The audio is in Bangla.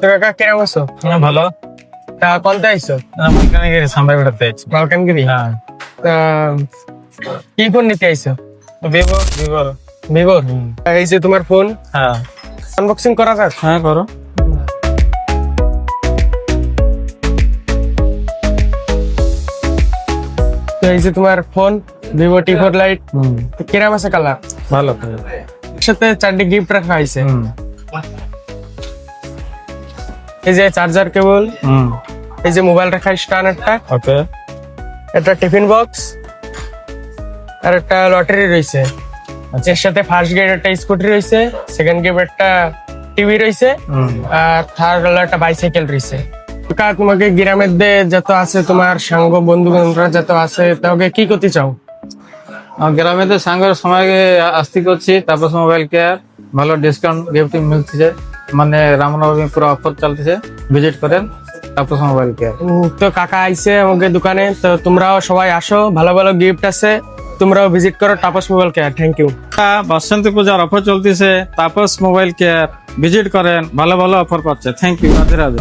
তো কাকা কেমন আছো? হ্যাঁ ভালো। তা কোনটা আইছো? মালকানগিরি সাম্বাই বেড়াতে আছি। মালকানগিরি। হ্যাঁ তা কি ফোন নিতে আইছো? Vivo Vivo. ভিভোর। এই যে তোমার ফোন, হ্যাঁ আনবক্সিং করা যাক। হ্যাঁ করো। তো এই যে তোমার ফোন ভিভো T4 লাইট। কিরম আছে কালার? ভালো। সাথে 4টি গিফট রাখা হয়েছে। হুম এই যে চার্জার কেবল, হুম এই যে মোবাইল রাখার স্ট্যান্ড একটা, ওকে। একটা টিফিন বক্স আর একটা লটারি রয়েছে। এর সাথে ফার্স্ট গিফট একটা স্কুটি রয়েছে, সেকেন্ড গিফট একটা টিভি রয়েছে, আর থার্ড হলো একটা বাইসাইকেল রয়েছে। কাকা তোমাকে গ্রামের যত আছে তোমার সাঙ্গ বন্ধু বান্ধবরা যত আছে তাকে কি করতে চাও? গ্রামে তো সাঙ্গের সময় আসতে করছি, তারপর মোবাইল কেয়ার ভালো ডিসকাউন্ট গিফটিং মিলতেছে, মানে রামনবমী পুরো অফার চলতেছে, ভিজিট করেন তারপর মোবাইল কেয়ার। তো কাকা আইছে আমাকে দোকানে, তো তোমরাও সবাই আসো, ভালো ভালো গিফট আছে, তোমরাও ভিজিট করো Tapas mobile care. Thank you. Basanti পূজার অফার চলতেছে, তাপস মোবাইল কেয়ার ভিজিট করেন, ভালো ভালো অফার পাচ্ছে। Thank you, Radhe Radhe.